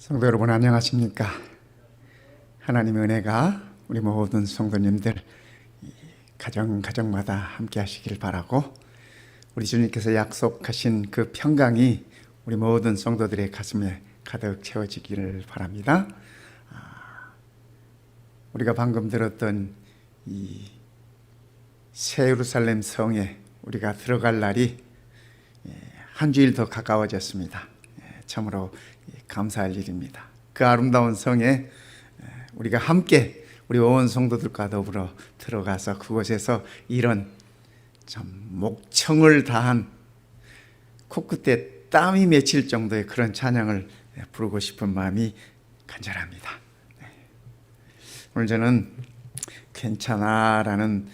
성도 여러분 안녕하십니까? 하나님의 은혜가 우리 모든 성도님들 가정마다 함께 하시길 바라고, 우리 주님께서 약속하신 그 평강이 우리 모든 성도들의 가슴에 가득 채워지기를 바랍니다. 우리가 방금 들었던 이 새 예루살렘 성에 우리가 들어갈 날이 한 주일 더 가까워졌습니다. 참으로 감사할 일입니다. 그 아름다운 성에 우리가 함께 우리 온 성도들과 더불어 들어가서 그곳에서 이런 참 목청을 다한 코끝에 땀이 맺힐 정도의 그런 찬양을 부르고 싶은 마음이 간절합니다. 오늘 저는 괜찮아라는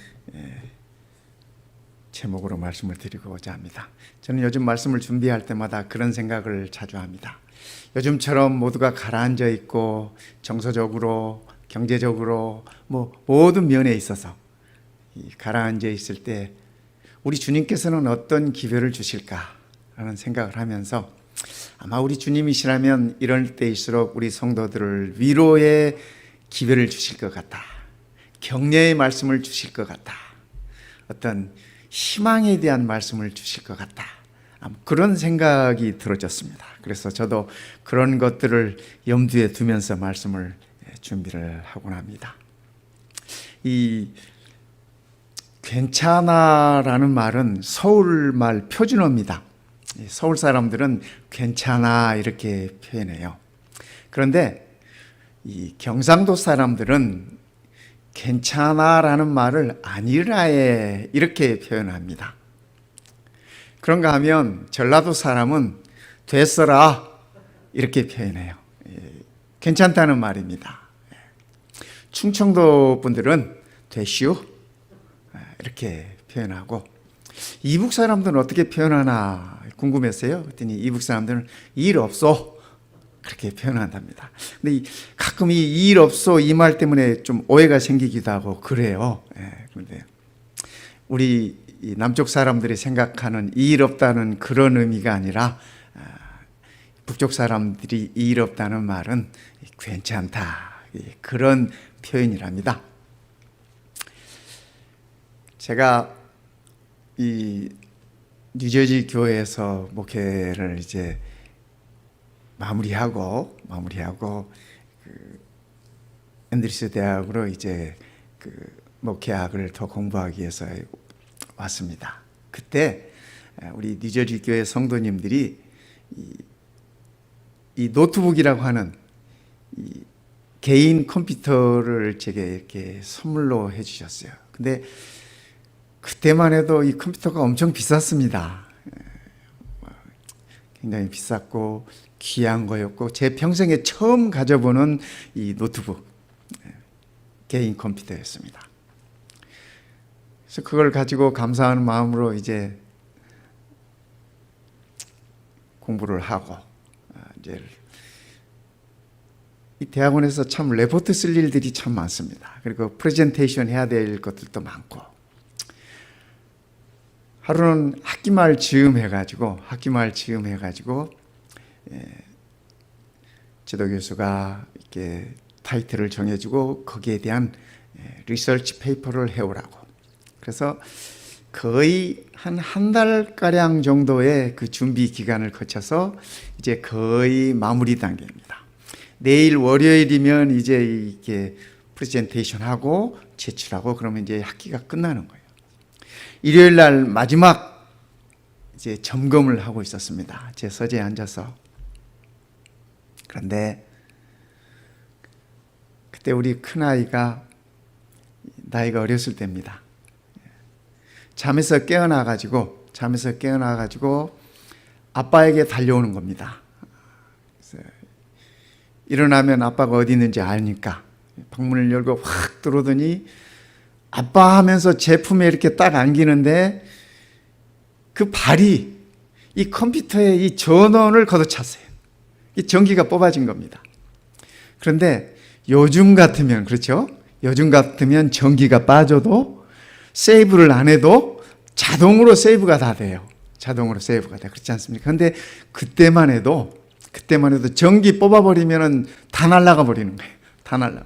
제목으로 말씀을 드리고자 합니다. 저는 요즘 말씀을 준비할 때마다 그런 생각을 자주 합니다. 요즘처럼 모두가 가라앉아 있고 정서적으로, 경제적으로 모든 면에 있어서 가라앉아 있을 때 우리 주님께서는 어떤 기별을 주실까라는 생각을 하면서, 아마 우리 주님이시라면 이럴 때일수록 우리 성도들을 위로의 기별을 주실 것 같다, 격려의 말씀을 주실 것 같다, 어떤 희망에 대한 말씀을 주실 것 같다, 그런 생각이 들어졌습니다. 그래서 저도 그런 것들을 염두에 두면서 말씀을 준비를 하곤 합니다. 이 괜찮아라는 말은 서울말 표준어입니다. 서울 사람들은 괜찮아 이렇게 표현해요. 그런데 이 경상도 사람들은 괜찮아라는 말을 아니라에 이렇게 표현합니다. 그런가 하면 전라도 사람은 됐어라 이렇게 표현해요. 괜찮다는 말입니다. 충청도 분들은 되시오 이렇게 표현하고, 이북 사람들은 어떻게 표현하나 궁금했어요. 그랬더니 이북 사람들은 일 없어 그렇게 표현한답니다. 근데 가끔 이 일 없어 이 말 때문에 좀 오해가 생기기도 하고 그래요. 그런데 우리 남쪽 사람들이 생각하는 일 없다는 그런 의미가 아니라, 북쪽 사람들이 일 없다는 말은 괜찮다 그런 표현이랍니다. 제가 이 뉴저지 교회에서 목회를 이제 마무리하고 앤드리스 대학으로 이제 목회학을 더 공부하기 위해서 왔습니다. 그때 우리 뉴저지 교회 성도님들이 이 노트북이라고 하는 이 개인 컴퓨터를 제게 이렇게 선물로 해주셨어요. 근데 그때만 해도 이 컴퓨터가 엄청 비쌌습니다. 굉장히 비쌌고 귀한 거였고, 제 평생에 처음 가져보는 이 노트북, 개인 컴퓨터였습니다. 그래서 그걸 가지고 감사하는 마음으로 이제 공부를 하고, 이제 이 대학원에서 참 레포트 쓸 일들이 참 많습니다. 그리고 프레젠테이션 해야 될 것들도 많고, 하루는 학기말 즈음 해가지고 지도교수가 이렇게 타이틀을 정해주고 거기에 대한 리서치 페이퍼를 해오라고. 그래서 거의 한 달가량 정도의 그 준비 기간을 거쳐서 이제 거의 마무리 단계입니다. 내일 월요일이면 이제 이렇게 프레젠테이션 하고 제출하고 그러면 이제 학기가 끝나는 거예요. 일요일 날 마지막 이제 점검을 하고 있었습니다. 제 서재에 앉아서. 그런데 그때 우리 큰아이가 나이가 어렸을 때입니다. 잠에서 깨어나가지고 아빠에게 달려오는 겁니다. 그래서 일어나면 아빠가 어디 있는지 아니까 방문을 열고 확 들어오더니 아빠 하면서 제품에 이렇게 딱 안기는데 그 발이 이 컴퓨터의 이 전원을 걷어찼어요. 이 전기가 뽑아진 겁니다. 그런데 요즘 같으면, 그렇죠? 요즘 같으면 전기가 빠져도 세이브를 안 해도 자동으로 세이브가 다 돼요. 그렇지 않습니까? 그런데 그때만 해도 그때만 해도 전기 뽑아버리면 다 날아가 버리는 거예요. 다 날아가.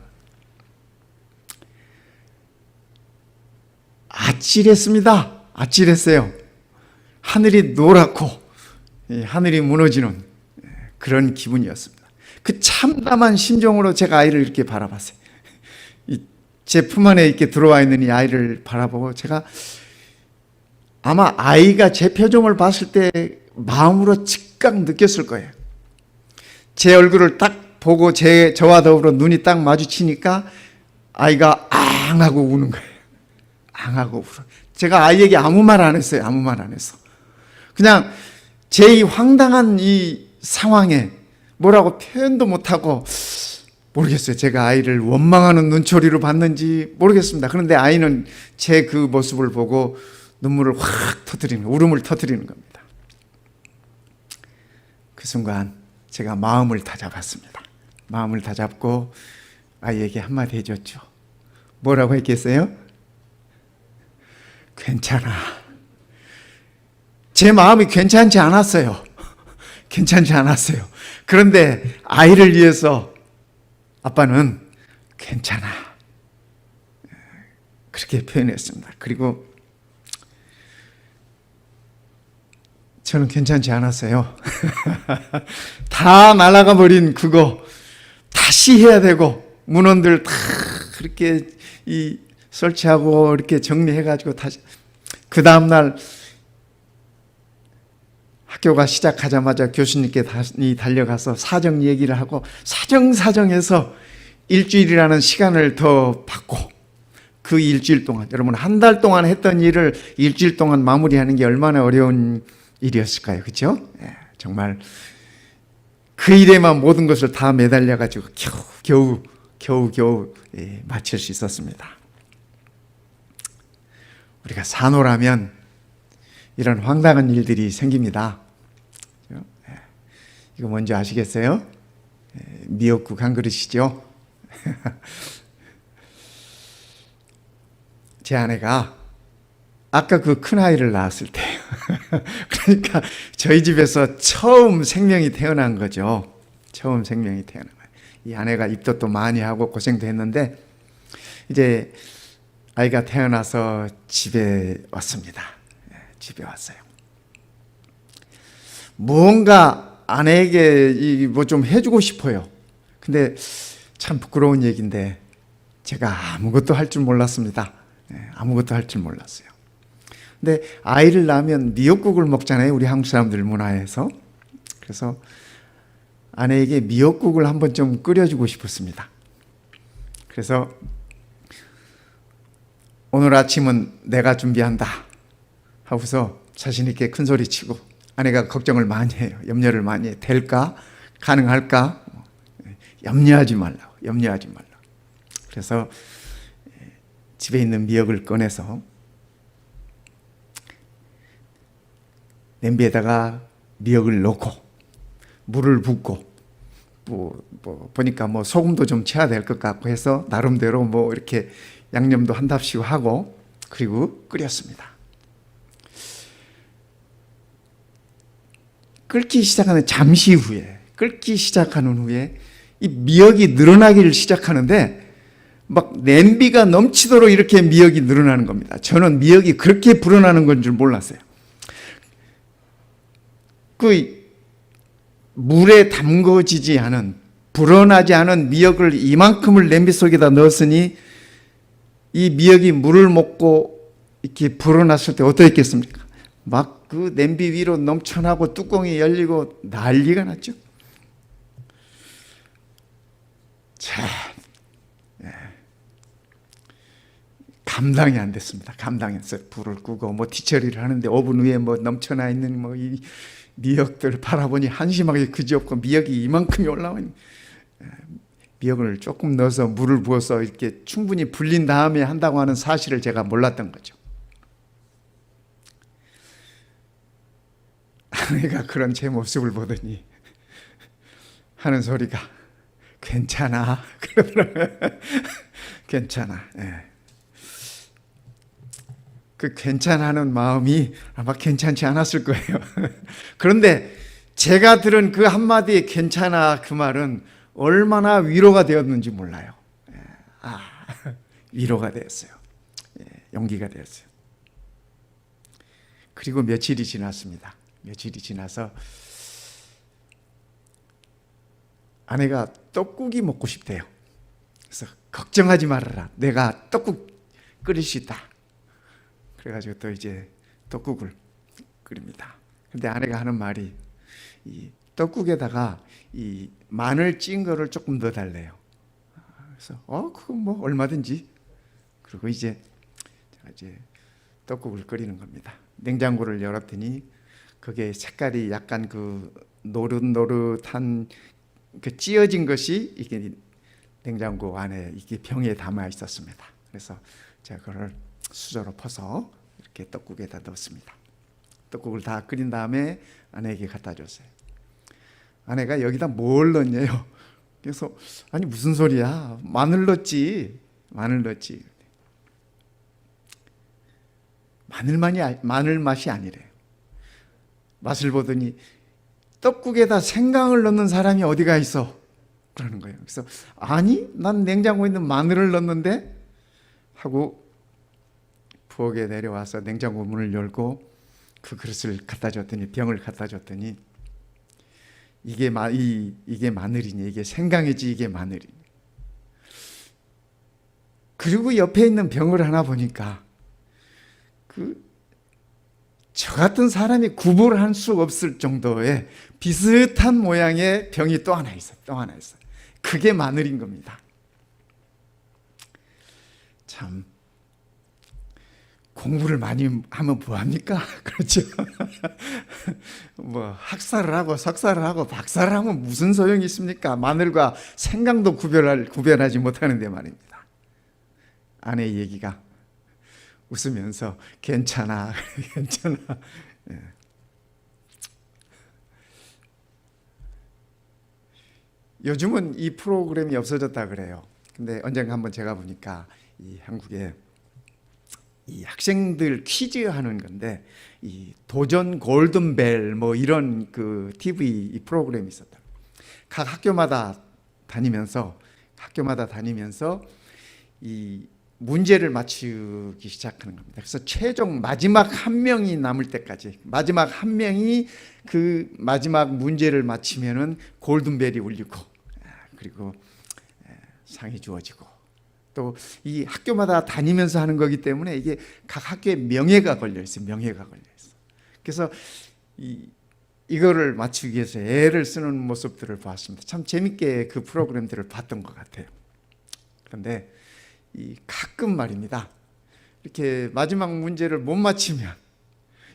아찔했습니다. 아찔했어요. 하늘이 노랗고 하늘이 무너지는 그런 기분이었습니다. 그 참담한 심정으로 제가 아이를 이렇게 바라봤어요. 제 품 안에 이렇게 들어와 있는 이 아이를 바라보고 제가 아마 아이가 제 표정을 봤을 때 마음으로 즉각 느꼈을 거예요. 제 얼굴을 딱 보고 저와 더불어 눈이 딱 마주치니까 아이가 앙 하고 우는 거예요. 앙 하고 울어. 제가 아이에게 아무 말 안 했어요. 아무 말 안 했어. 그냥 제 이 황당한 이 상황에 뭐라고 표현도 못하고 모르겠어요. 제가 아이를 원망하는 눈초리로 봤는지 모르겠습니다. 그런데 아이는 제 그 모습을 보고 눈물을 확 터뜨리는, 울음을 터뜨리는 겁니다. 그 순간 제가 마음을 다잡았습니다. 마음을 다잡고 아이에게 한마디 해줬죠. 뭐라고 했겠어요? 괜찮아. 제 마음이 괜찮지 않았어요. 괜찮지 않았어요. 그런데 아이를 위해서 아빠는 괜찮아. 그렇게 표현했습니다. 그리고 저는 괜찮지 않았어요. 다 날아가 버린 그거 다시 해야 되고 문헌들 다 그렇게 설치하고 이렇게 정리해가지고 다시 그 다음날 학교가 시작하자마자 교수님께 달려가서 사정 얘기를 하고 사정해서 일주일이라는 시간을 더 받고 그 일주일 동안 여러분 한 달 동안 했던 일을 일주일 동안 마무리하는 게 얼마나 어려운 일이었을까요? 그렇죠? 정말 그 일에만 모든 것을 다 매달려 가지고 겨우 마칠 수 있었습니다. 우리가 산호라면 이런 황당한 일들이 생깁니다. 이거 뭔지 아시겠어요? 미역국 한 그릇이죠. 제 아내가 아까 그 큰아이를 낳았을 때 그러니까 저희 집에서 처음 생명이 태어난 거죠. 처음 생명이 태어난 거예요. 이 아내가 입덧도 많이 하고 고생도 했는데 이제 아이가 태어나서 집에 왔습니다. 집에 왔어요. 뭔가 아내에게 뭐 좀 해주고 싶어요. 근데 참 부끄러운 얘기인데 제가 아무것도 할 줄 몰랐습니다. 아무것도 할 줄 몰랐어요. 근데 아이를 낳으면 미역국을 먹잖아요. 우리 한국 사람들 문화에서. 그래서 아내에게 미역국을 한번 좀 끓여주고 싶었습니다. 그래서 오늘 아침은 내가 준비한다 하고서 자신 있게 큰 소리 치고 아내가 걱정을 많이 해요. 염려를 많이 해요. 될까? 가능할까? 염려하지 말라고. 염려하지 말라고. 그래서 집에 있는 미역을 꺼내서 냄비에다가 미역을 넣고 물을 붓고 보니까 뭐 소금도 좀 쳐야 될 것 같고 해서 나름대로 뭐 이렇게 양념도 한답시고 하고 그리고 끓였습니다. 끓기 시작하는 잠시 후에 끓기 시작하는 후에 이 미역이 늘어나기를 시작하는데 막 냄비가 넘치도록 이렇게 미역이 늘어나는 겁니다. 저는 미역이 그렇게 불어나는 건 줄 몰랐어요. 그 물에 담궈지지 않은 불어나지 않은 미역을 이만큼을 냄비 속에다 넣었으니 이 미역이 물을 먹고 이렇게 불어났을 때 어떠했겠습니까? 막 그 냄비 위로 넘쳐나고 뚜껑이 열리고 난리가 났죠. 자, 감당이 안 됐습니다. 감당이 안 됐어요. 불을 끄고 뭐 뒤처리를 하는데 오븐 위에 뭐 넘쳐나 있는 뭐 이 미역들을 바라보니 한심하게 그지없고 미역이 이만큼이 올라와 있는 미역을 조금 넣어서 물을 부어서 이렇게 충분히 불린 다음에 한다고 하는 사실을 제가 몰랐던 거죠. 아내가 그런 제 모습을 보더니 하는 소리가 괜찮아 그러더라고요. 괜찮아. 그 괜찮아하는 마음이 아마 괜찮지 않았을 거예요. 그런데 제가 들은 그 한마디의 괜찮아 그 말은 얼마나 위로가 되었는지 몰라요. 위로가 되었어요. 용기가 되었어요. 그리고 며칠이 지났습니다. 며칠이 지나서 아내가 떡국이 먹고 싶대요. 그래서 걱정하지 말아라. 내가 떡국 끓일 수 있다. 그래가지고 또 이제 떡국을 끓입니다. 근데 아내가 하는 말이 이 떡국에다가 이 마늘 찐 거를 조금 더 달래요. 그래서 그거 뭐 얼마든지. 그리고 이제 떡국을 끓이는 겁니다. 냉장고를 열었더니 그게 색깔이 약간 그 노릇노릇한 그 찌어진 것이 이게 냉장고 안에 이게 병에 담아 있었습니다. 그래서 제가 그걸 수저로 퍼서 이렇게 떡국에다 넣었습니다. 떡국을 다 끓인 다음에 아내에게 갖다 줬어요. 아내가 여기다 뭘 넣냐요? 그래서 아니 무슨 소리야? 마늘 넣었지. 마늘 넣었지. 마늘 맛이 아니래요. 맛을 보더니 떡국에다 생강을 넣는 사람이 어디가 있어? 그러는 거예요. 그래서 아니 난 냉장고에 있는 마늘을 넣었는데 하고 부엌에 내려와서 냉장고 문을 열고 그 그릇을 갖다 줬더니 병을 갖다 줬더니 이게 마늘이니 이게 생강이지 이게 마늘이니. 그리고 옆에 있는 병을 하나 보니까 저 같은 사람이 구분할 수 없을 정도의 비슷한 모양의 병이 또 하나 있어요. 또 하나 있어요. 그게 마늘인 겁니다. 참 공부를 많이 하면 뭐합니까? 그렇죠. 뭐 학사를 하고 석사를 하고 박사를 하면 무슨 소용이 있습니까? 마늘과 생강도 구별하지 못하는데 말입니다. 아내의 얘기가 웃으면서 괜찮아, 괜찮아. 요즘은 이 프로그램이 없어졌다 그래요. 근데 언젠가 한번 제가 보니까 이 한국에 이 학생들 퀴즈 하는 건데 이 도전 골든벨 뭐 이런 그 TV 프로그램이 있었다. 각 학교마다 다니면서 이 문제를 맞추기 시작하는 겁니다. 그래서 최종 마지막 한 명이 남을 때까지 마지막 한 명이 그 마지막 문제를 맞히면은 골든벨이 울리고 그리고 상이 주어지고 또 이 학교마다 다니면서 하는 거기 때문에 이게 각 학교에 명예가 걸려 있어요. 명예가 걸려 있어. 그래서 이거를 맞추기 위해서 애를 쓰는 모습들을 보았습니다. 참 재밌게 그 프로그램들을 봤던 것 같아요. 그런데 가끔 말입니다. 이렇게 마지막 문제를 못 맞히면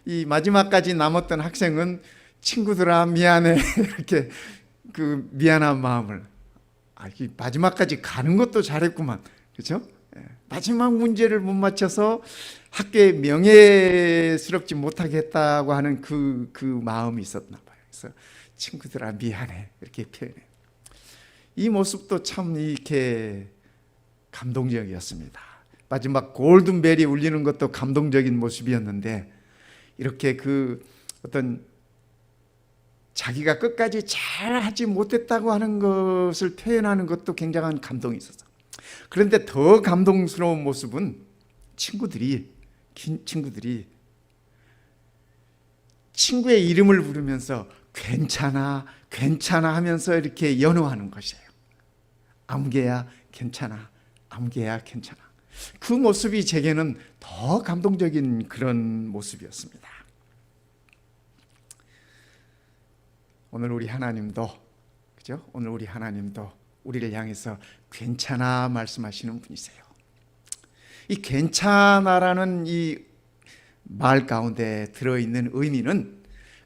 이 마지막까지 남았던 학생은 친구들아 미안해 이렇게 그 미안한 마음을 마지막까지 가는 것도 잘했구만. 그렇죠? 마지막 문제를 못 맞춰서 학교에 명예스럽지 못하게 했다고 하는 그 마음이 있었나 봐요. 그래서 친구들아 미안해 이렇게 표현해요. 이 모습도 참 이렇게 감동적이었습니다. 마지막 골든벨이 울리는 것도 감동적인 모습이었는데 이렇게 그 어떤 자기가 끝까지 잘하지 못했다고 하는 것을 표현하는 것도 굉장한 감동이 있었어. 그런데 더 감동스러운 모습은 친구들이 친구의 이름을 부르면서 괜찮아 괜찮아 하면서 이렇게 연호하는 것이에요. 아무개야 괜찮아 아무개야 괜찮아. 그 모습이 제게는 더 감동적인 그런 모습이었습니다. 오늘 우리 하나님도 그죠? 오늘 우리 하나님도 우리를 향해서 괜찮아 말씀하시는 분이세요. 이 괜찮아라는 이 말 가운데 들어있는 의미는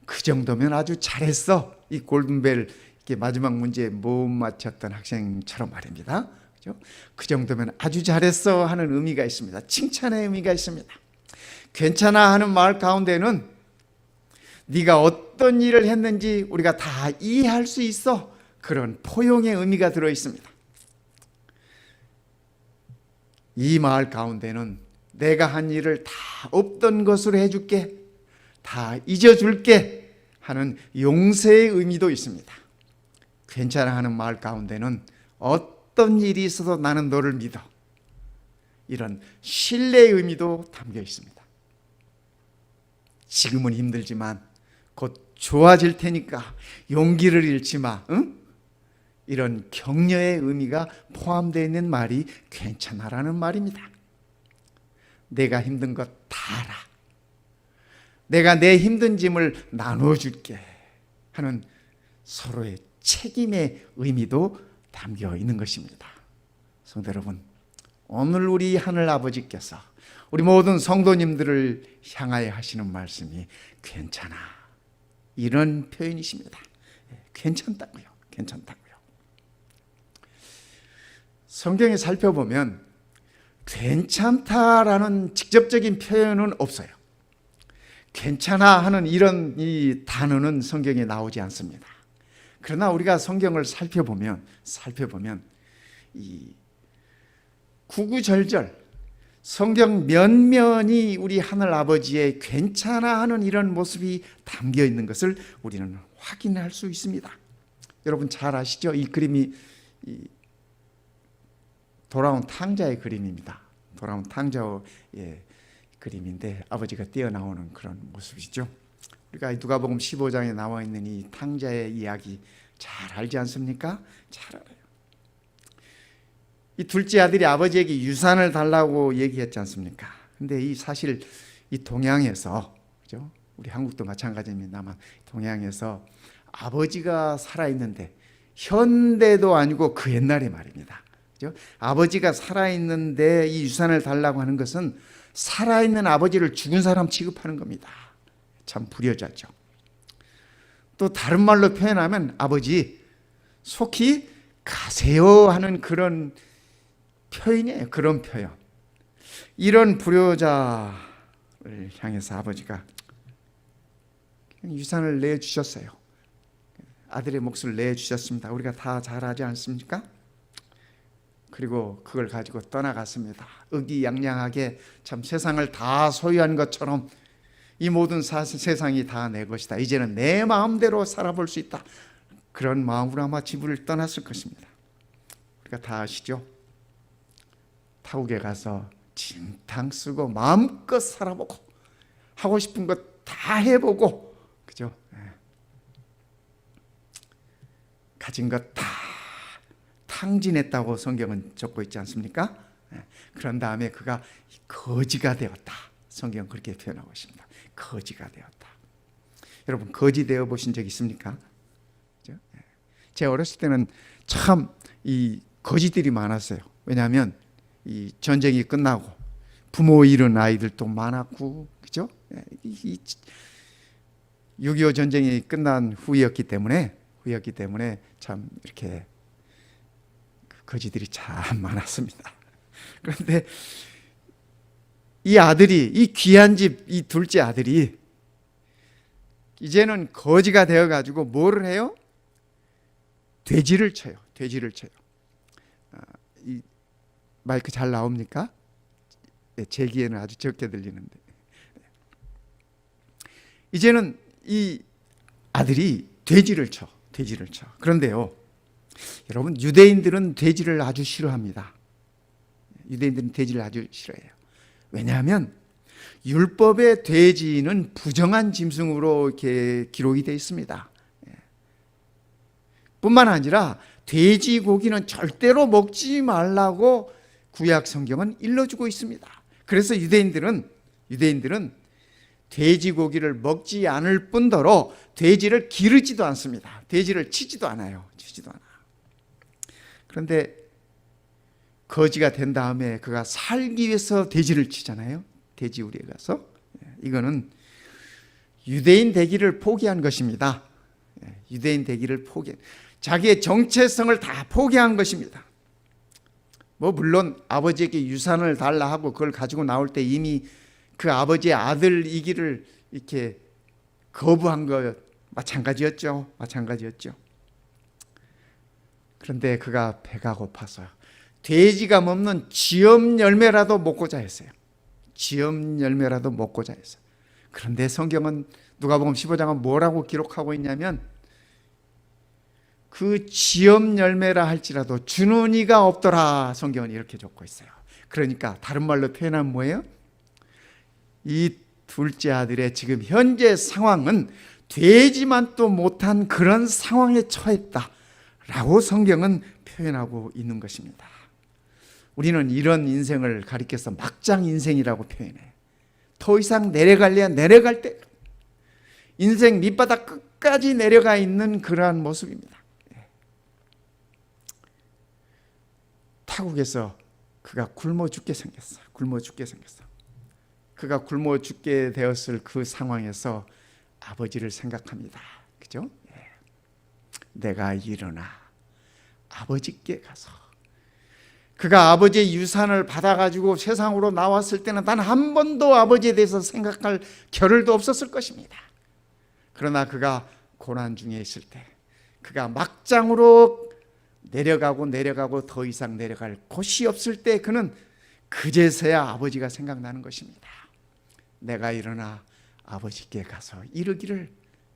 그 정도면 아주 잘했어. 이 골든벨 이렇게 마지막 문제에 못 맞췄던 학생처럼 말입니다. 그죠? 그 정도면 아주 잘했어 하는 의미가 있습니다. 칭찬의 의미가 있습니다. 괜찮아 하는 말 가운데는 네가 어떤 일을 했는지 우리가 다 이해할 수 있어. 그런 포용의 의미가 들어 있습니다. 이 말 가운데는 내가 한 일을 다 없던 것으로 해줄게, 다 잊어줄게 하는 용서의 의미도 있습니다. 괜찮아 하는 말 가운데는 어떤 일이 있어도 나는 너를 믿어, 이런 신뢰의 의미도 담겨 있습니다. 지금은 힘들지만 곧 좋아질 테니까 용기를 잃지 마, 응? 이런 격려의 의미가 포함되어 있는 말이 괜찮아라는 말입니다. 내가 힘든 것 다 알아, 내가 내 힘든 짐을 나눠줄게 하는 서로의 책임의 의미도 담겨 있는 것입니다. 성도 여러분, 오늘 우리 하늘 아버지께서 우리 모든 성도님들을 향하여 하시는 말씀이 괜찮아, 이런 표현이십니다. 괜찮다고요. 괜찮다고요. 성경에 살펴보면 괜찮다라는 직접적인 표현은 없어요. 괜찮아 하는 이런 이 단어는 성경에 나오지 않습니다. 그러나 우리가 성경을 살펴보면 이 구구절절 성경 면면이 우리 하늘 아버지의 괜찮아 하는 이런 모습이 담겨 있는 것을 우리는 확인할 수 있습니다. 여러분 잘 아시죠? 이 그림이 돌아온 탕자의 그림입니다. 돌아온 탕자의 그림인데 아버지가 뛰어나오는 그런 모습이죠. 우리가 누가복음 15장에 나와 있는 이 탕자의 이야기 잘 알지 않습니까? 잘 알아요. 이 둘째 아들이 아버지에게 유산을 달라고 얘기했지 않습니까? 근데 이 사실 이 동양에서, 그죠? 우리 한국도 마찬가지입니다만 동양에서 아버지가 살아있는데, 현대도 아니고 그 옛날의 말입니다. 그죠? 아버지가 살아있는데 이 유산을 달라고 하는 것은 살아있는 아버지를 죽은 사람 취급하는 겁니다. 참 불효자죠. 또 다른 말로 표현하면 아버지 속히 가세요 하는 그런 표현이에요. 그런 표현. 이런 불효자를 향해서 아버지가 유산을 내주셨어요. 아들의 몫을 내주셨습니다. 우리가 다 잘 알지 않습니까? 그리고 그걸 가지고 떠나갔습니다. 의기양양하게 참 세상을 다 소유한 것처럼 이 모든 세상이 다 내 것이다, 이제는 내 마음대로 살아볼 수 있다, 그런 마음으로 아마 집을 떠났을 것입니다. 우리가 다 아시죠? 타국에 가서 진탕 쓰고 마음껏 살아보고 하고 싶은 것 다 해보고, 그죠? 가진 것 다 탕진했다고 성경은 적고 있지 않습니까? 그런 다음에 그가 거지가 되었다, 성경은 그렇게 표현하고 있습니다. 거지가 되었다. 여러분 거지 되어 보신 적 있습니까? 그죠? 제 어렸을 때는 참 이 거지들이 많았어요. 왜냐하면 이 전쟁이 끝나고 부모 잃은 아이들도 많았고, 그죠? 6.25 전쟁이 끝난 후였기 때문에 참 이렇게 거지들이 참 많았습니다. 그런데 이 아들이, 이 귀한 집, 이 둘째 아들이 이제는 거지가 되어가지고 뭐를 해요? 돼지를 쳐요. 이 마이크 잘 나옵니까? 제 귀에는 아주 적게 들리는데, 이제는 이 아들이 돼지를 쳐. 그런데요, 여러분 유대인들은 돼지를 아주 싫어합니다. 유대인들은 돼지를 아주 싫어해요. 왜냐하면 율법의 돼지는 부정한 짐승으로 이렇게 기록이 되어 있습니다. 뿐만 아니라 돼지 고기는 절대로 먹지 말라고 구약 성경은 일러주고 있습니다. 그래서 유대인들은 돼지 고기를 먹지 않을 뿐더러 돼지를 기르지도 않습니다. 돼지를 치지도 않아요. 그런데 거지가 된 다음에 그가 살기 위해서 돼지를 치잖아요. 돼지우리에 가서. 이거는 유대인 되기를 포기한 것입니다. 유대인 되기를 자기의 정체성을 다 포기한 것입니다. 물론 아버지에게 유산을 달라 하고 그걸 가지고 나올 때 이미 그 아버지의 아들이기를 이렇게 거부한 거 마찬가지였죠. 그런데 그가 배가 고파서 돼지가 먹는 지엄 열매라도 먹고자 했어요. 그런데 성경은 누가복음 15장은 뭐라고 기록하고 있냐면 그 지엄 열매라 할지라도 주는 이가 없더라. 성경은 이렇게 적고 있어요. 그러니까 다른 말로 표현하면 뭐예요? 이 둘째 아들의 지금 현재 상황은 되지만 또 못한 그런 상황에 처했다라고 성경은 표현하고 있는 것입니다. 우리는 이런 인생을 가리켜서 막장 인생이라고 표현해. 더 이상 내려갈래야 내려갈 때 인생 밑바닥 끝까지 내려가 있는 그러한 모습입니다. 타국에서 그가 굶어 죽게 생겼어. 그가 굶어 죽게 되었을 그 상황에서 아버지를 생각합니다. 그죠? 내가 일어나 아버지께 가서, 그가 아버지의 유산을 받아가지고 세상으로 나왔을 때는 단 한 번도 아버지에 대해서 생각할 겨를도 없었을 것입니다. 그러나 그가 고난 중에 있을 때, 그가 막장으로 내려가고 더 이상 내려갈 곳이 없을 때 그는 그제서야 아버지가 생각나는 것입니다. 내가 일어나 아버지께 가서 이르기를,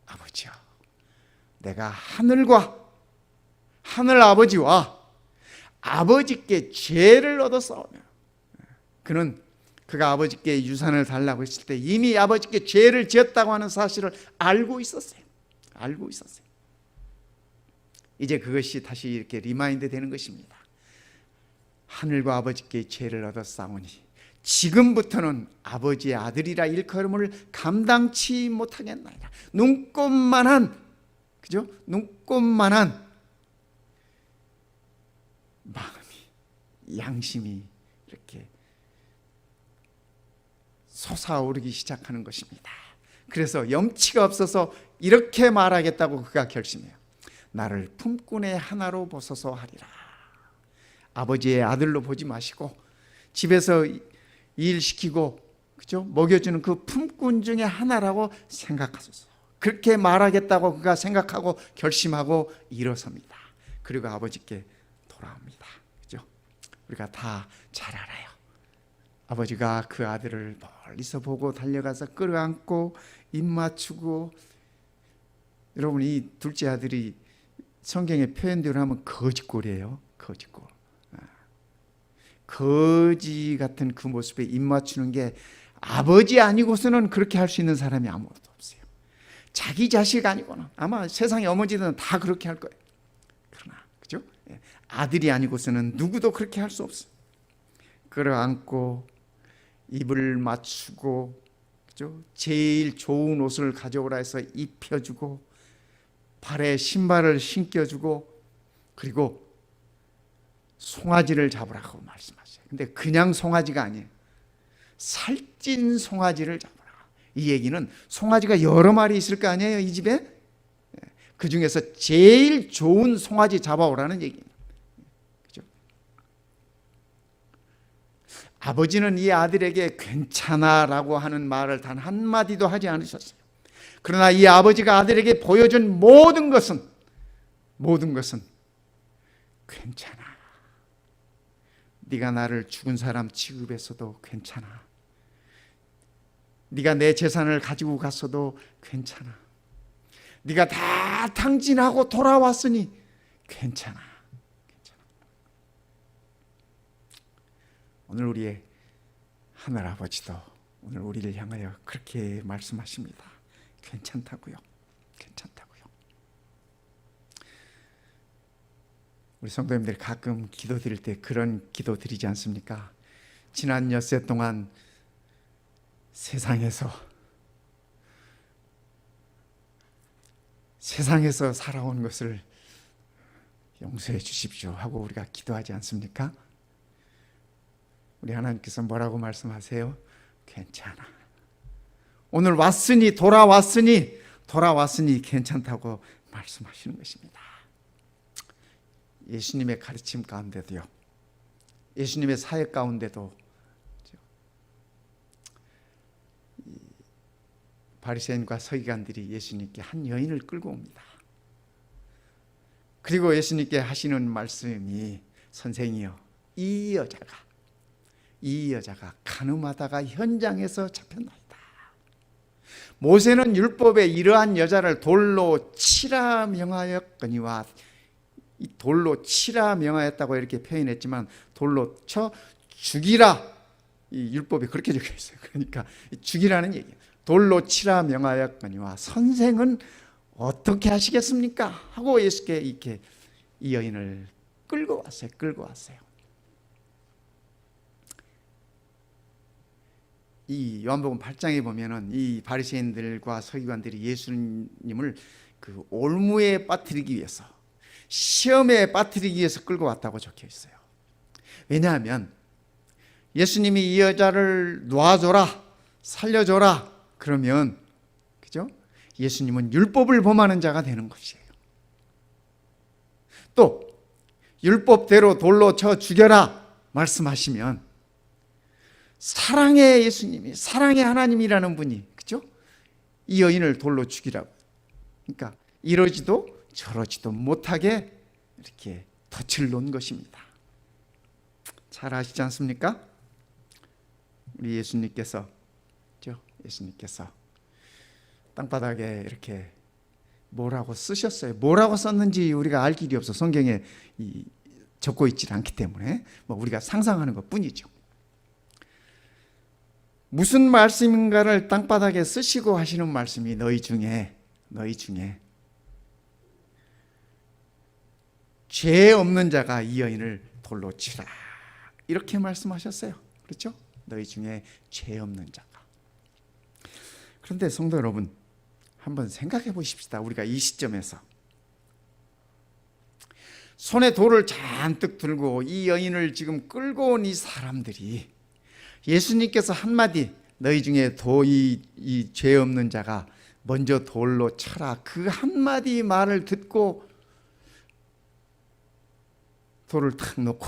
아버지여, 내가 하늘 아버지와 아버지께 죄를 얻었사오며, 그가 아버지께 유산을 달라고 했을 때 이미 아버지께 죄를 지었다고 하는 사실을 알고 있었어요. 이제 그것이 다시 이렇게 리마인드 되는 것입니다. 하늘과 아버지께 죄를 얻었사오니 지금부터는 아버지의 아들이라 일컬음을 감당치 못하겠나이다. 눈꼽만한 마음이, 양심이 이렇게 솟아오르기 시작하는 것입니다. 그래서 염치가 없어서 이렇게 말하겠다고 그가 결심해요. 나를 품꾼의 하나로 보소서 하리라. 아버지의 아들로 보지 마시고 집에서 일시키고 먹여주는 그 품꾼 중에 하나라고 생각하소서. 그렇게 말하겠다고 그가 생각하고 결심하고 일어섭니다. 그리고 아버지께 돌아옵니다. 우리가 다 잘 알아요. 아버지가 그 아들을 멀리서 보고 달려가서 끌어안고 입 맞추고, 여러분, 이 둘째 아들이 성경의 표현대로 하면 거지꼴이에요. 거지 같은 그 모습에 입 맞추는 게 아버지 아니고서는 그렇게 할 수 있는 사람이 아무도 없어요. 자기 자식 아니고는 아마 세상의 어머니들은 다 그렇게 할 거예요. 그러나 아들이 아니고서는 누구도 그렇게 할 수 없어요. 끌어안고 입을 맞추고 제일 좋은 옷을 가져오라 해서 입혀주고 발에 신발을 신겨주고, 그리고 송아지를 잡으라고 말씀하세요. 근데 그냥 송아지가 아니에요. 살찐 송아지를 잡으라. 이 얘기는 송아지가 여러 마리 있을 거 아니에요, 이 집에? 그 중에서 제일 좋은 송아지 잡아오라는 얘기입니다. 그죠? 아버지는 이 아들에게 괜찮아라고 하는 말을 단 한마디도 하지 않으셨어요. 그러나 이 아버지가 아들에게 보여준 모든 것은 괜찮아. 네가 나를 죽은 사람 취급했어도 괜찮아. 네가 내 재산을 가지고 갔어도 괜찮아. 네가 다 탕진하고 돌아왔으니 괜찮아. 오늘 우리의 하늘아버지도 오늘 우리를 향하여 그렇게 말씀하십니다. 괜찮다고요. 우리 성도님들 가끔 기도 드릴 때 그런 기도 드리지 않습니까? 지난 엿새 동안 세상에서 살아온 것을 용서해 주십시오 하고 우리가 기도하지 않습니까? 우리 하나님께서 뭐라고 말씀하세요? 괜찮아. 오늘 돌아왔으니 괜찮다고 말씀하시는 것입니다. 예수님의 가르침 가운데도요, 예수님의 사역 가운데도 바리새인과 서기관들이 예수님께 한 여인을 끌고 옵니다. 그리고 예수님께 하시는 말씀이, 선생이여, 이 여자가 간음하다가 현장에서 잡혔나이다. 모세는 율법에 이러한 여자를 돌로 치라 명하였거니와, 이 돌로 치라 명하였다고 이렇게 표현했지만 돌로 쳐 죽이라, 이 율법에 그렇게 적혀 있어요. 그러니까 죽이라는 얘기예요. 돌로 치라 명하였거니와 선생은 어떻게 하시겠습니까? 하고 예수께 이렇게 이 여인을 끌고 왔어요. 이 요한복음 8장에 보면은 이 바리새인들과 서기관들이 예수님을 그 올무에 빠뜨리기 위해서, 시험에 빠뜨리기 위해서 끌고 왔다고 적혀 있어요. 왜냐하면 예수님이 이 여자를 놔줘라, 살려줘라 그러면, 그죠? 예수님은 율법을 범하는 자가 되는 것이에요. 또 율법대로 돌로 쳐 죽여라 말씀하시면 사랑의 예수님이, 사랑의 하나님이라는 분이, 그죠? 이 여인을 돌로 죽이라고. 그러니까 이러지도 저러지도 못하게 이렇게 덫을 놓은 것입니다. 잘 아시지 않습니까? 우리 예수님께서 땅바닥에 이렇게 뭐라고 쓰셨어요. 뭐라고 썼는지 우리가 알 길이 없어. 성경에 적고 있지 않기 때문에 뭐 우리가 상상하는 것 뿐이죠. 무슨 말씀인가를 땅바닥에 쓰시고 하시는 말씀이 너희 중에 죄 없는 자가 이 여인을 돌로 치라 이렇게 말씀하셨어요. 그렇죠? 너희 중에 죄 없는 자가. 그런데 성도 여러분, 한번 생각해 보십시다. 우리가 이 시점에서 손에 돌을 잔뜩 들고 이 여인을 지금 끌고 온 이 사람들이, 예수님께서 한마디 너희 중에 이 죄 없는 자가 먼저 돌로 쳐라, 그 한마디 말을 듣고 돌을 탁 놓고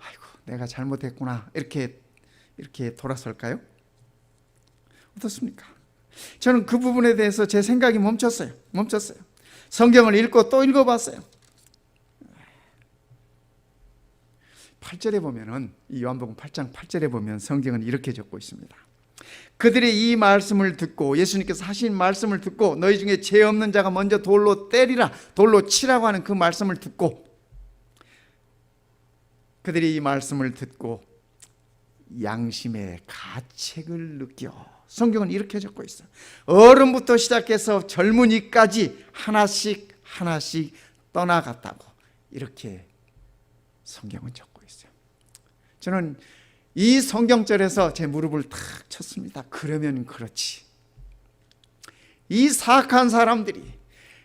아이고 내가 잘못했구나 이렇게 돌아설까요? 어떻습니까? 저는 그 부분에 대해서 제 생각이 멈췄어요. 성경을 읽고 또 읽어봤어요. 8절에 보면은, 이 요한복음 8장 8절에 보면 성경은 이렇게 적고 있습니다. 그들이 이 말씀을 듣고, 예수님께서 하신 말씀을 듣고, 너희 중에 죄 없는 자가 먼저 돌로 때리라, 돌로 치라고 하는 그 말씀을 듣고, 그들이 이 말씀을 듣고 양심의 가책을 느껴. 성경은 이렇게 적고 있어요. 어른부터 시작해서 젊은이까지 하나씩 떠나갔다고 이렇게 성경은 적고 있어요. 저는 이 성경절에서 제 무릎을 탁 쳤습니다. 그러면 그렇지, 이 사악한 사람들이,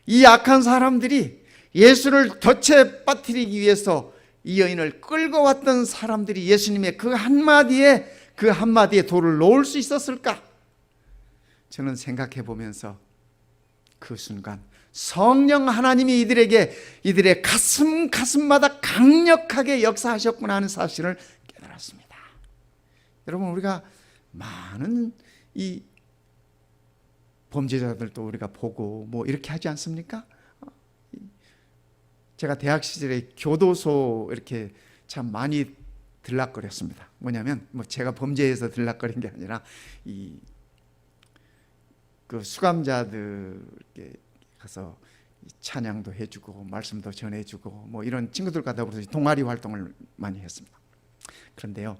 이 악한 사람들이 예수를 덫에 빠뜨리기 위해서 이 여인을 끌고 왔던 사람들이 예수님의 그 한마디에 돌을 놓을 수 있었을까? 저는 생각해 보면서 그 순간 성령 하나님이 이들의 가슴마다 강력하게 역사하셨구나 하는 사실을 깨달았습니다. 여러분, 우리가 많은 이 범죄자들도 우리가 보고 뭐 이렇게 하지 않습니까? 제가 대학 시절에 교도소 이렇게 참 많이 들락거렸습니다. 뭐냐면 제가 범죄해서 들락거린 게 아니라 그 수감자들께 가서 찬양도 해주고 말씀도 전해주고 뭐 이런 친구들 가다 보서 동아리 활동을 많이 했습니다. 그런데요,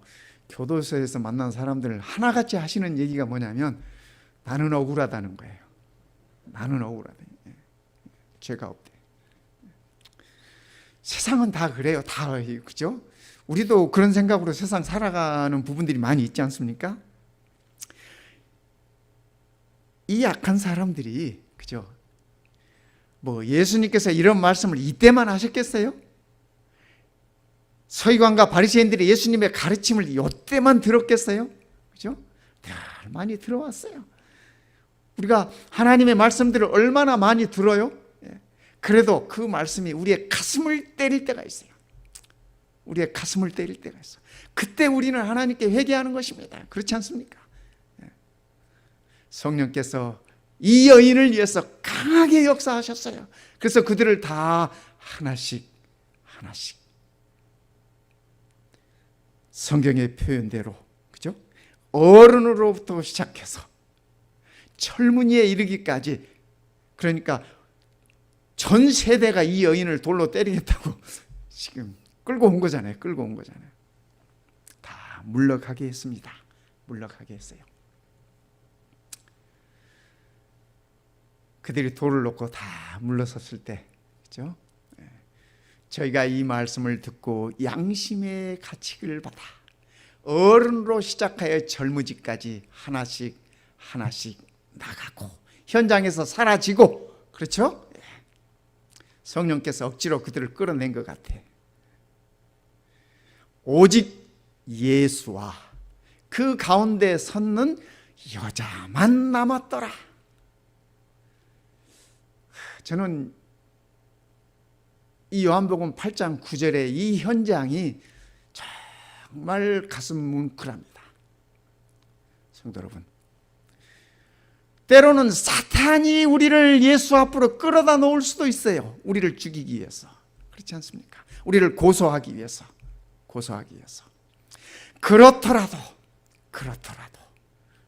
교도소에서 만난 사람들 하나같이 하시는 얘기가 뭐냐면 나는 억울하다는 거예요. 나는 억울하다. 죄가 없대. 세상은 다 그래요. 다, 그죠? 우리도 그런 생각으로 세상 살아가는 부분들이 많이 있지 않습니까? 이 약한 사람들이, 그죠? 뭐 예수님께서 이런 말씀을 이때만 하셨겠어요? 서기관과 바리새인들이 예수님의 가르침을 이때만 들었겠어요? 그죠? 늘 많이 들어왔어요. 우리가 하나님의 말씀들을 얼마나 많이 들어요? 그래도 그 말씀이 우리의 가슴을 때릴 때가 있어요. 우리의 가슴을 때릴 때가 있어요. 그때 우리는 하나님께 회개하는 것입니다. 그렇지 않습니까? 성령께서 이 여인을 위해서 강하게 역사하셨어요. 그래서 그들을 다 하나씩 성경의 표현대로, 그죠? 어른으로부터 시작해서 철문이에 이르기까지, 그러니까 전 세대가 이 여인을 돌로 때리겠다고 지금 끌고 온 거잖아요. 끌고 온 거잖아요. 다 물러가게 했습니다. 물러가게 했어요. 그들이 돌을 놓고 다 물러섰을 때, 그렇죠? 저희가 이 말씀을 듣고 양심의 가책을 받아 어른으로 시작하여 젊은이까지 하나씩 나가고 현장에서 사라지고, 그렇죠? 성령께서 억지로 그들을 끌어낸 것 같아. 오직 예수와 그 가운데 섰는 여자만 남았더라. 저는 이 요한복음 8장 9절의 이 현장이 정말 가슴 뭉클합니다. 성도 여러분, 때로는 사탄이 우리를 예수 앞으로 끌어다 놓을 수도 있어요. 우리를 죽이기 위해서. 그렇지 않습니까? 우리를 고소하기 위해서. 그렇더라도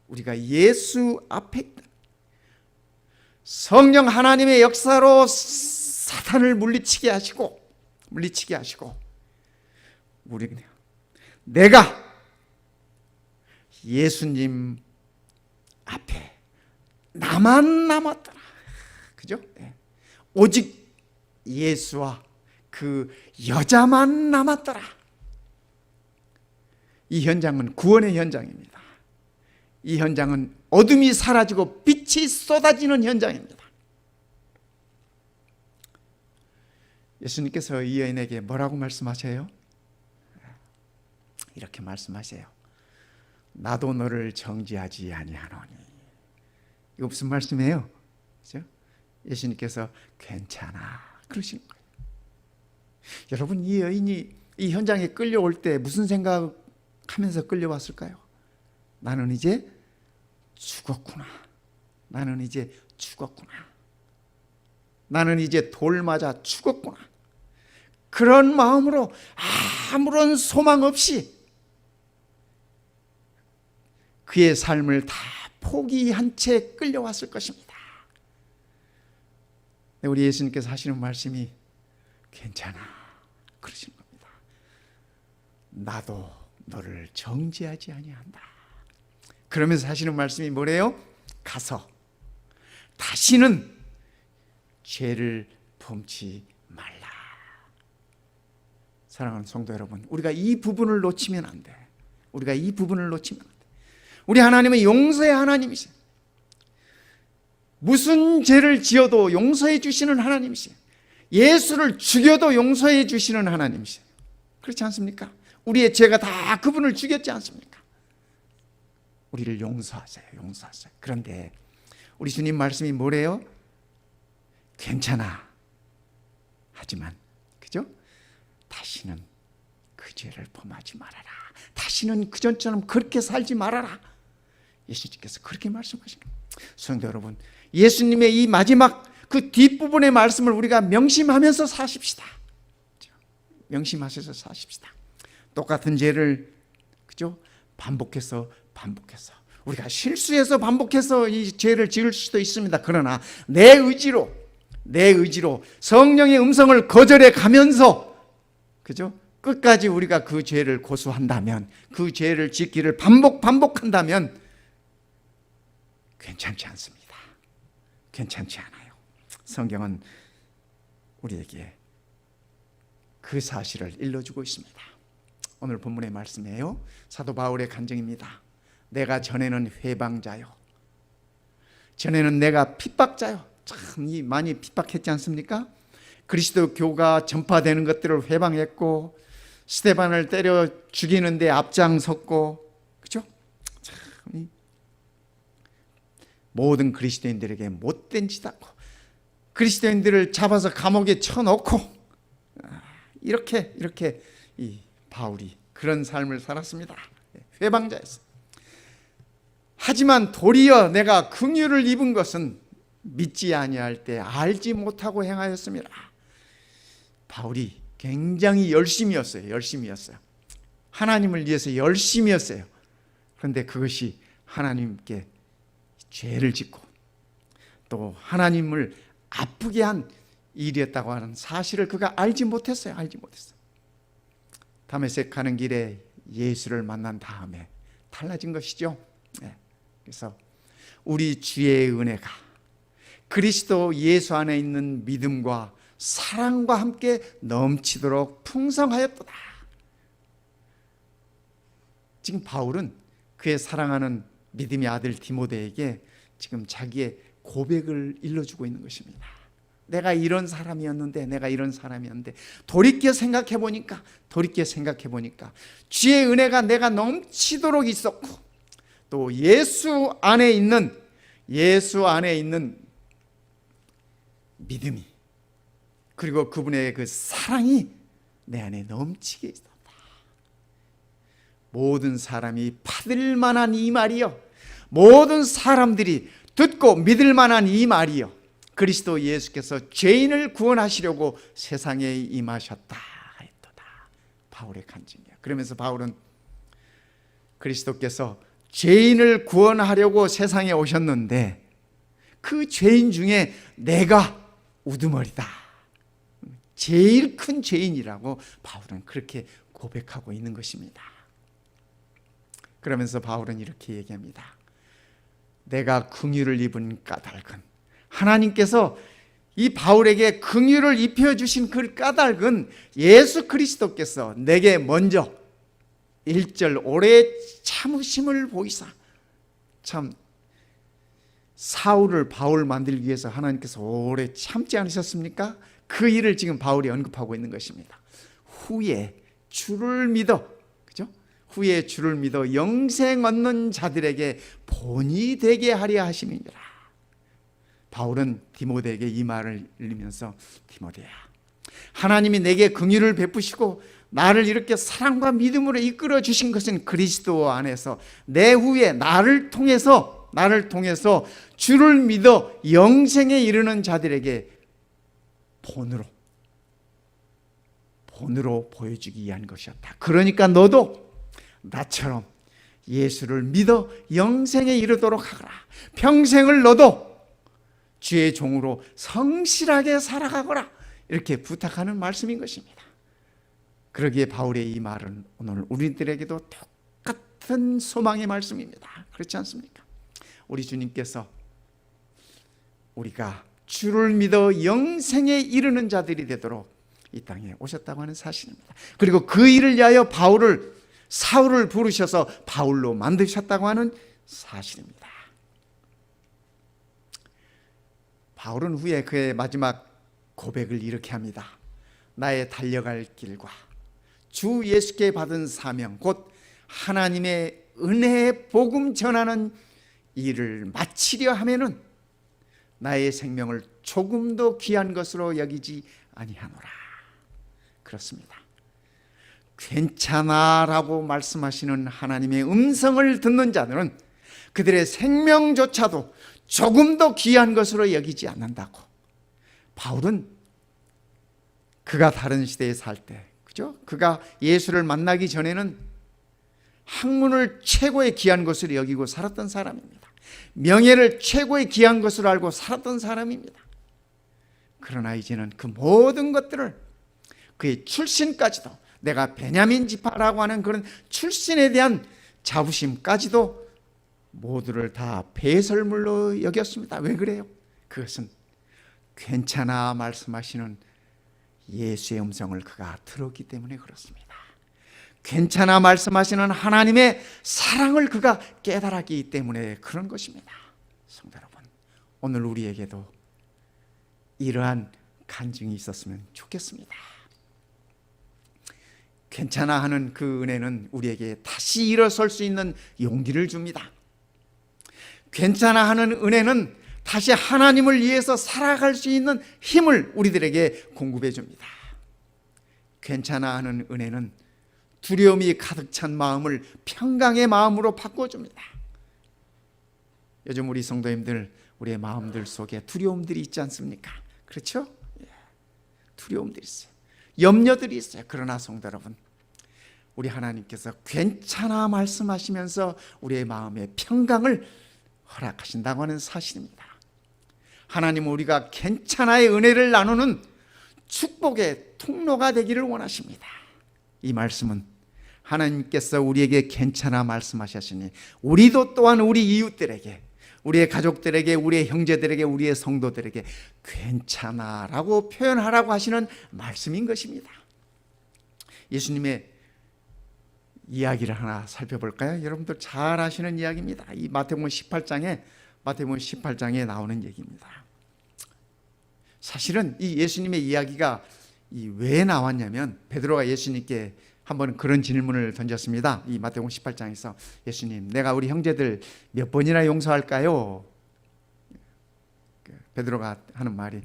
우리가 예수 앞에 있다. 성령 하나님의 역사로 사탄을 물리치게 하시고 내가 예수님 앞에 나만 남았더라. 그죠? 오직 예수와 그 여자만 남았더라. 이 현장은 구원의 현장입니다. 이 현장은 어둠이 사라지고 빛이 쏟아지는 현장입니다. 예수님께서 이 여인에게 뭐라고 말씀하세요? 이렇게 말씀하세요. 나도 너를 정죄하지 아니하노니. 이거 무슨 말씀이에요? 그렇죠? 예수님께서 괜찮아 그러시는 거예요. 여러분, 이 여인이 이 현장에 끌려올 때 무슨 생각하면서 끌려왔을까요? 나는 이제 죽었구나. 나는 이제 돌 맞아 죽었구나. 그런 마음으로 아무런 소망 없이 그의 삶을 다 포기한 채 끌려왔을 것입니다. 우리 예수님께서 하시는 말씀이 괜찮아 그러시는 겁니다. 나도 너를 정죄하지 아니한다. 그러면서 하시는 말씀이 뭐래요? 가서 다시는 죄를 범치 말라. 사랑하는 성도 여러분, 우리가 이 부분을 놓치면 안 돼. 우리 하나님은 용서의 하나님이세요. 무슨 죄를 지어도 용서해 주시는 하나님이세요. 예수를 죽여도 용서해 주시는 하나님이세요. 그렇지 않습니까? 우리의 죄가 다 그분을 죽였지 않습니까? 우리를 용서하세요. 그런데 우리 주님 말씀이 뭐래요? 괜찮아. 하지만, 그죠? 다시는 그 죄를 범하지 말아라. 다시는 그전처럼 그렇게 살지 말아라. 예수님께서 그렇게 말씀하시는 거예요. 성도 여러분, 예수님의 이 마지막 그 뒷부분의 말씀을 우리가 명심하면서 사십시다. 명심하셔서 사십시다. 똑같은 죄를, 그죠? 반복해서 우리가 실수해서 반복해서 이 죄를 지을 수도 있습니다. 그러나 내 의지로 성령의 음성을 거절해 가면서, 그죠? 끝까지 우리가 그 죄를 고수한다면, 그 죄를 짓기를 반복한다면 괜찮지 않습니다. 괜찮지 않아요. 성경은 우리에게 그 사실을 일러주고 있습니다. 오늘 본문의 말씀이에요. 사도 바울의 간증입니다. 내가 전에는 회방자요, 전에는 내가 핍박자요. 참 많이 핍박했지 않습니까? 그리스도 교가 전파되는 것들을 회방했고, 스데반을 때려 죽이는데 앞장섰고, 그렇죠? 참 모든 그리스도인들에게 못된 짓 하고, 그리스도인들을 잡아서 감옥에 쳐넣고, 이렇게 이 바울이 그런 삶을 살았습니다. 회방자였어. 하지만 도리어 내가 긍휼을 입은 것은 믿지 아니할 때 알지 못하고 행하였습니다. 바울이 굉장히 열심이었어요. 하나님을 위해서 열심이었어요. 그런데 그것이 하나님께 죄를 짓고 또 하나님을 아프게 한 일이었다고 하는 사실을 그가 알지 못했어요. 다메섹 가는 길에 예수를 만난 다음에 달라진 것이죠. 그래서 우리 주의 은혜가 그리스도 예수 안에 있는 믿음과 사랑과 함께 넘치도록 풍성하였도다. 지금 바울은 그의 사랑하는 믿음의 아들 디모데에게 지금 자기의 고백을 일러주고 있는 것입니다. 내가 이런 사람이었는데 돌이켜 생각해 보니까 주의 은혜가 내가 넘치도록 있었고, 또 예수 안에 있는 믿음이, 그리고 그분의 그 사랑이 내 안에 넘치게 있었다. 모든 사람이 받을 만한 이 말이요, 모든 사람들이 듣고 믿을 만한 이 말이요, 그리스도 예수께서 죄인을 구원하시려고 세상에 임하셨다 했도다. 바울의 간증이야. 그러면서 바울은 그리스도께서 죄인을 구원하려고 세상에 오셨는데 그 죄인 중에 내가 우두머리다, 제일 큰 죄인이라고 바울은 그렇게 고백하고 있는 것입니다. 그러면서 바울은 이렇게 얘기합니다. 내가 긍휼을 입은 까닭은, 하나님께서 이 바울에게 긍휼을 입혀주신 그 까닭은 예수 그리스도께서 내게 먼저 1절 오래 참으심을 보이사, 참 사울을 바울 만들기 위해서 하나님께서 오래 참지 않으셨습니까? 그 일을 지금 바울이 언급하고 있는 것입니다. 후에 주를 믿어, 그죠? 후에 주를 믿어 영생 얻는 자들에게 본이 되게 하려 하심이니라. 바울은 디모데에게 이 말을 읽으면서, 디모데야, 하나님이 내게 긍휼을 베푸시고 나를 이렇게 사랑과 믿음으로 이끌어 주신 것은 그리스도 안에서 내 후에 나를 통해서 주를 믿어 영생에 이르는 자들에게 본으로 보여주기 위한 것이었다. 그러니까 너도 나처럼 예수를 믿어 영생에 이르도록 하거라. 평생을 너도 주의 종으로 성실하게 살아가거라. 이렇게 부탁하는 말씀인 것입니다. 그러기에 바울의 이 말은 오늘 우리들에게도 똑같은 소망의 말씀입니다. 그렇지 않습니까? 우리 주님께서 우리가 주를 믿어 영생에 이르는 자들이 되도록 이 땅에 오셨다고 하는 사실입니다. 그리고 그 일을 위하여 사울을 부르셔서 바울로 만드셨다고 하는 사실입니다. 바울은 후에 그의 마지막 고백을 이렇게 합니다. 나의 달려갈 길과 주 예수께 받은 사명, 곧 하나님의 은혜의 복음 전하는 일을 마치려 하면은 나의 생명을 조금도 귀한 것으로 여기지 아니하노라. 그렇습니다. 괜찮아라고 말씀하시는 하나님의 음성을 듣는 자들은 그들의 생명조차도 조금도 귀한 것으로 여기지 않는다고. 바울은 그가 다른 시대에 살 때, 그죠? 그가 예수를 만나기 전에는 학문을 최고의 귀한 것으로 여기고 살았던 사람입니다. 명예를 최고의 귀한 것으로 알고 살았던 사람입니다. 그러나 이제는 그 모든 것들을, 그의 출신까지도, 내가 베냐민 지파라고 하는 그런 출신에 대한 자부심까지도 모두를 다 배설물로 여겼습니다. 왜 그래요? 그것은 괜찮아 말씀하시는 예수의 음성을 그가 들었기 때문에 그렇습니다. 괜찮아 말씀하시는 하나님의 사랑을 그가 깨달았기 때문에 그런 것입니다. 성도 여러분, 오늘 우리에게도 이러한 간증이 있었으면 좋겠습니다. 괜찮아 하는 그 은혜는 우리에게 다시 일어설 수 있는 용기를 줍니다. 괜찮아 하는 은혜는 다시 하나님을 위해서 살아갈 수 있는 힘을 우리들에게 공급해 줍니다. 괜찮아 하는 은혜는 두려움이 가득 찬 마음을 평강의 마음으로 바꿔줍니다. 요즘 우리 성도님들, 우리의 마음들 속에 두려움들이 있지 않습니까? 그렇죠? 두려움들이 있어요. 염려들이 있어요. 그러나 성도 여러분, 우리 하나님께서 괜찮아 말씀하시면서 우리의 마음의 평강을 허락하신다고 하는 사실입니다. 하나님은 우리가 괜찮아의 은혜를 나누는 축복의 통로가 되기를 원하십니다. 이 말씀은 하나님께서 우리에게 괜찮아 말씀하셨으니 우리도 또한 우리 이웃들에게, 우리의 가족들에게, 우리의 형제들에게, 우리의 성도들에게 괜찮아라고 표현하라고 하시는 말씀인 것입니다. 예수님의 이야기를 하나 살펴볼까요? 여러분들 잘 아시는 이야기입니다. 이 마태복음 18장에 나오는 얘기입니다. 사실은 이 예수님의 이야기가 왜 나왔냐면, 베드로가 예수님께 한번 그런 질문을 던졌습니다. 이 마태복음 18장에서 예수님, 내가 우리 형제들 몇 번이나 용서할까요? 베드로가 하는 말이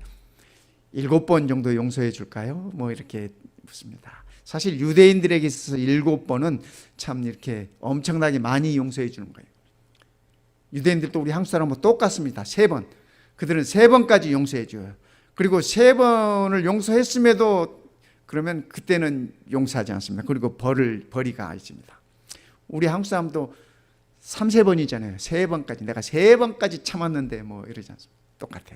7번 정도 용서해 줄까요? 뭐 이렇게 묻습니다. 사실 유대인들에게 있어서 7번은 참 이렇게 엄청나게 많이 용서해 주는 거예요. 유대인들도 우리 한국 사람하고 똑같습니다. 3번. 그들은 3번까지 용서해 줘요. 그리고 3번을 용서했음에도 그러면 그때는 용서하지 않습니다. 그리고 벌이가 있습니다. 우리 한국 사람도 3-4번이잖아요. 3번까지. 내가 3번까지 참았는데 뭐 이러지 않습니다. 똑같아.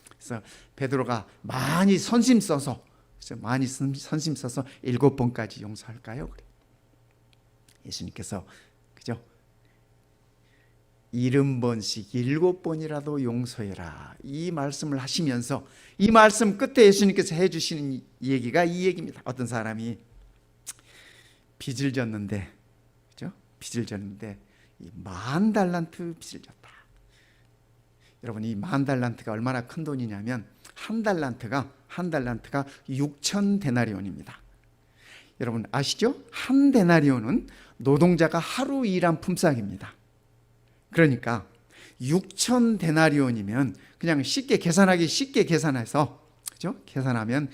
그래서 베드로가 많이 선심 써서 7번까지 용서할까요? 그래. 예수님께서 그죠? 70번씩 7번이라도 용서해라, 이 말씀을 하시면서 이 말씀 끝에 예수님께서 해주시는 얘기가 이 얘기입니다. 어떤 사람이 빚을 졌는데, 그죠? 빚을 졌는데 10,000달란트 빚을 졌다. 여러분, 이 10,000달란트가 얼마나 큰 돈이냐면 한 달란트가 6,000데나리온입니다. 여러분 아시죠? 한 데나리온은 노동자가 하루 일한 품삯입니다. 그러니까 6,000데나리온이면 그냥 쉽게 계산해서, 그죠? 계산하면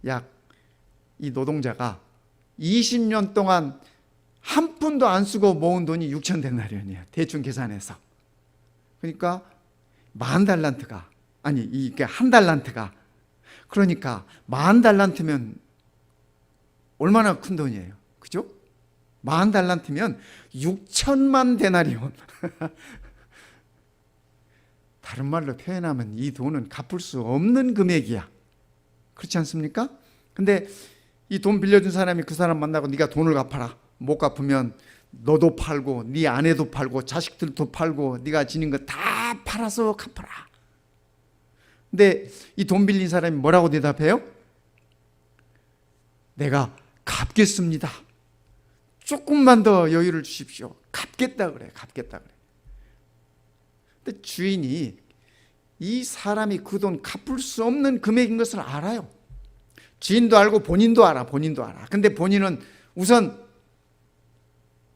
약 이 노동자가 20년 동안 한 푼도 안 쓰고 모은 돈이 6,000데나리온이에요. 대충 계산해서. 그러니까 10,000달란트가, 이게 한 달란트가, 그러니까 10,000달란트면 얼마나 큰 돈이에요. 그죠? 10,000달란트면 6천만 데나리온. 다른 말로 표현하면 이 돈은 갚을 수 없는 금액이야. 그렇지 않습니까? 근데 이 돈 빌려준 사람이 그 사람 만나고 네가 돈을 갚아라. 못 갚으면 너도 팔고 네 아내도 팔고 자식들도 팔고 네가 지닌 거 다 팔아서 갚아라. 근데 이 돈 빌린 사람이 뭐라고 대답해요? 내가 갚겠습니다. 조금만 더 여유를 주십시오. 갚겠다 그래. 근데 주인이 이 사람이 그 돈 갚을 수 없는 금액인 것을 알아요. 주인도 알고 본인도 알아. 근데 본인은 우선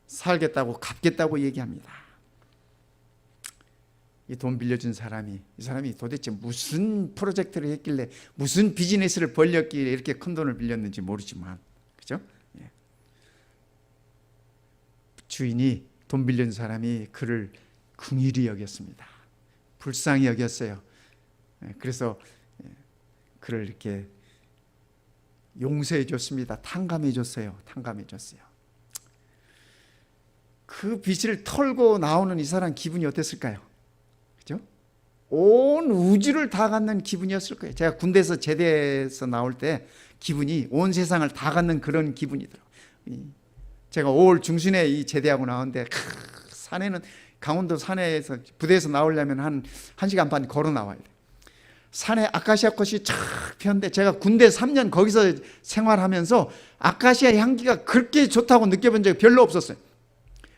살겠다고, 갚겠다고 얘기합니다. 이 돈 빌려준 사람이, 이 사람이 도대체 무슨 프로젝트를 했길래, 무슨 비즈니스를 벌렸길래 이렇게 큰 돈을 빌렸는지 모르지만, 그죠? 예. 주인이, 돈 빌려준 사람이 그를 긍휼히 여겼습니다. 불쌍히 여겼어요. 그래서 그를 이렇게 용서해 줬습니다. 탕감해 줬어요. 그 빚을 털고 나오는 이 사람 기분이 어땠을까요? 그죠? 온 우주를 다 갖는 기분이었을 거예요. 제가 군대에서 제대해서 나올 때 기분이 온 세상을 다 갖는 그런 기분이더라고요. 제가 5월 중순에 이 제대하고 나왔는데 산에는, 강원도 산에서 부대에서 나오려면 한 1시간 반 걸어 나와야 돼요. 산에 아카시아 꽃이 쫙 피었는데 제가 군대 3년 거기서 생활하면서 아카시아 향기가 그렇게 좋다고 느껴본 적이 별로 없었어요.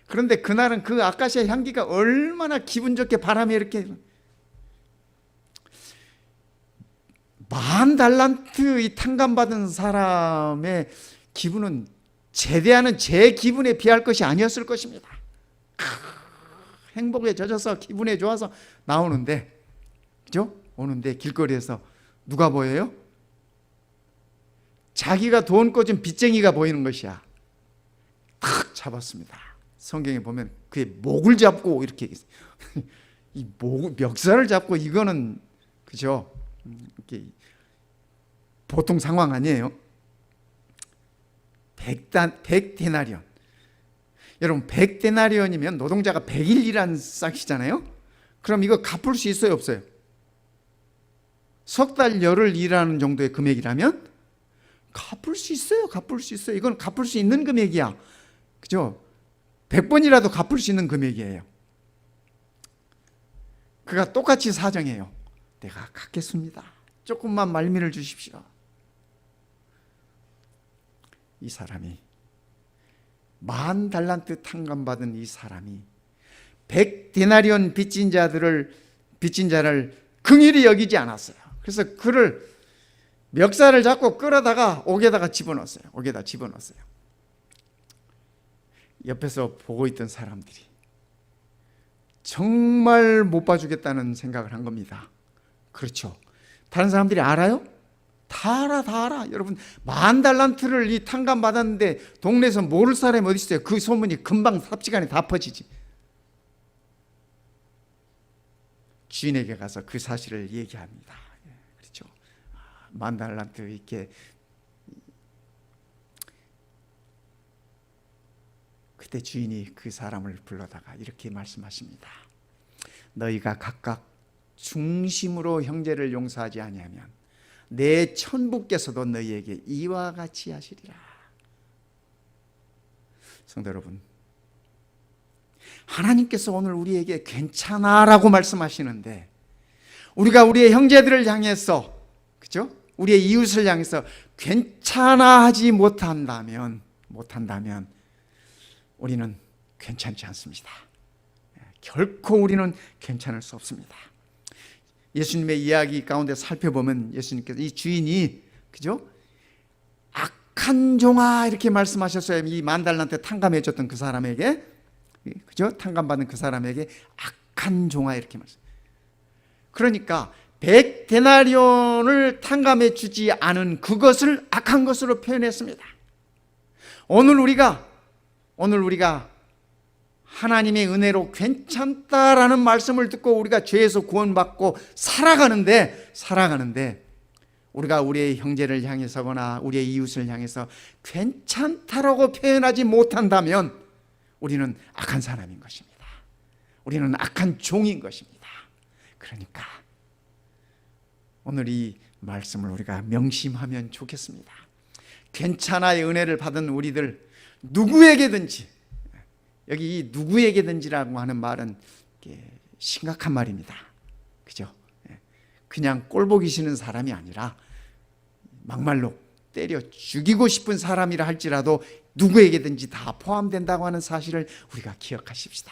그런데 그날은 그 아카시아 향기가 얼마나 기분 좋게 바람에 이렇게 10,000달란트 이 탕감받은 사람의 기분은 제대하는 제 기분에 비할 것이 아니었을 것입니다. 행복에 젖어서 기분에 좋아서 나오는데, 그죠? 오는데 길거리에서 누가 보여요? 자기가 돈 꽂은 빚쟁이가 보이는 것이야. 탁 잡았습니다. 성경에 보면 그의 목을 잡고 이렇게 이 멱살을 잡고, 이거는 그죠? 이렇게 보통 상황 아니에요. 100데나리온. 여러분 100데나리온이면 노동자가 100일 일한 싹이잖아요. 그럼 이거 갚을 수 있어요, 없어요? 석 달 열흘 일하는 정도의 금액이라면 갚을 수 있어요. 갚을 수 있어요. 이건 갚을 수 있는 금액이야. 그죠? 100번이라도 갚을 수 있는 금액이에요. 그가 똑같이 사정해요. 내가 갚겠습니다. 조금만 말미를 주십시오. 이 사람이 10,000달란트 탕감받은 이 사람이 100데나리온 빚진 자를 긍휼히 여기지 않았어요. 그래서 그를 멱살을 잡고 끌어다가 옥에다가 집어넣었어요. 옥에다 집어넣었어요. 옆에서 보고 있던 사람들이 정말 못 봐주겠다는 생각을 한 겁니다. 그렇죠. 다른 사람들이 알아요? 다 알아, 다 알아. 여러분, 10,000달란트를 이 탕감 받았는데 동네에서 모를 사람이 어디 있어요? 그 소문이 금방 삽시간에 다 퍼지지. 주인에게 가서 그 사실을 얘기합니다. 그렇죠. 10,000달란트 이렇게. 그때 주인이 그 사람을 불러다가 이렇게 말씀하십니다. 너희가 각각 중심으로 형제를 용서하지 아니하면 내 천부께서도 너희에게 이와 같이 하시리라. 성도 여러분, 하나님께서 오늘 우리에게 괜찮아라고 말씀하시는데, 우리가 우리의 형제들을 향해서, 그죠? 우리의 이웃을 향해서 괜찮아하지 못한다면 우리는 괜찮지 않습니다. 결코 우리는 괜찮을 수 없습니다. 예수님의 이야기 가운데 살펴보면 예수님께서 이 주인이, 그죠? 악한 종아 이렇게 말씀하셨어요. 이 10,000달란트 탕감해 줬던 그 사람에게, 그죠? 탕감받은 그 사람에게 악한 종아 이렇게 말씀. 그러니까 100데나리온을 탕감해 주지 않은 그것을 악한 것으로 표현했습니다. 오늘 우리가 하나님의 은혜로 괜찮다라는 말씀을 듣고 우리가 죄에서 구원받고 살아가는데 우리가 우리의 형제를 향해서거나 우리의 이웃을 향해서 괜찮다라고 표현하지 못한다면 우리는 악한 사람인 것입니다. 우리는 악한 종인 것입니다. 그러니까 오늘 이 말씀을 우리가 명심하면 좋겠습니다. 괜찮아의 은혜를 받은 우리들 누구에게든지, 여기 이 누구에게든지라고 하는 말은 심각한 말입니다. 그죠? 그냥 꼴보기 싫은 사람이 아니라 막말로 때려 죽이고 싶은 사람이라 할지라도 누구에게든지 다 포함된다고 하는 사실을 우리가 기억하십시다.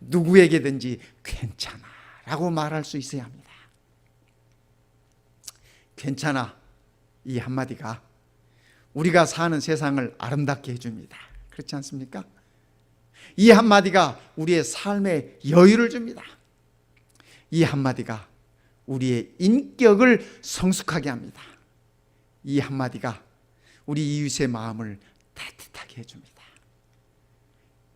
누구에게든지 괜찮아 라고 말할 수 있어야 합니다. 괜찮아, 이 한마디가 우리가 사는 세상을 아름답게 해줍니다. 그렇지 않습니까? 이 한마디가 우리의 삶에 여유를 줍니다. 이 한마디가 우리의 인격을 성숙하게 합니다. 이 한마디가 우리 이웃의 마음을 따뜻하게 해줍니다.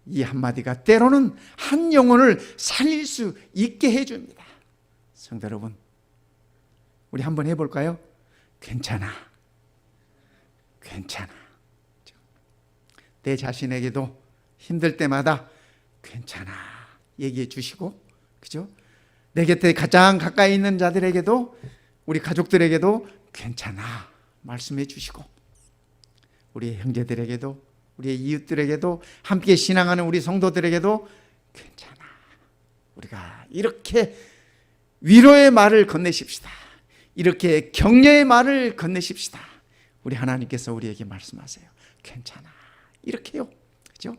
이 한마디가 때로는 한 영혼을 살릴 수 있게 해줍니다. 성도 여러분, 우리 한번 해볼까요? 괜찮아. 내 자신에게도 힘들 때마다 괜찮아 얘기해 주시고, 그죠? 내 곁에 가장 가까이 있는 자들에게도, 우리 가족들에게도 괜찮아 말씀해 주시고, 우리 형제들에게도, 우리의 이웃들에게도, 함께 신앙하는 우리 성도들에게도 괜찮아. 우리가 이렇게 위로의 말을 건네십시다. 이렇게 격려의 말을 건네십시다. 우리 하나님께서 우리에게 말씀하세요. 괜찮아. 이렇게요. 그죠?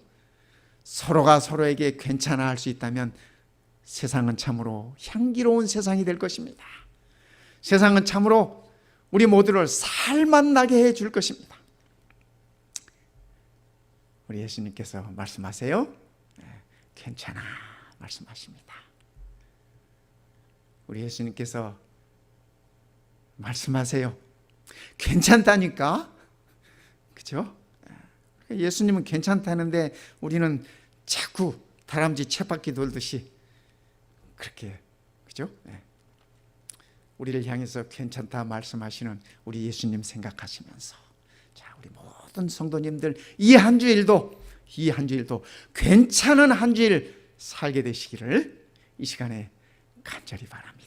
서로가 서로에게 괜찮아 할 수 있다면 세상은 참으로 향기로운 세상이 될 것입니다. 세상은 참으로 우리 모두를 살맛 나게 해 줄 것입니다. 우리 예수님께서 말씀하세요. 괜찮아 말씀하십니다. 우리 예수님께서 말씀하세요. 괜찮다니까. 그죠? 예수님은 괜찮다는데 우리는 자꾸 다람쥐 쳇바퀴 돌듯이 그렇게, 그죠? 우리를 향해서 괜찮다 말씀하시는 우리 예수님 생각하시면서, 자, 우리 모든 성도님들 이 한 주일도 괜찮은 한 주일 살게 되시기를 이 시간에 간절히 바랍니다.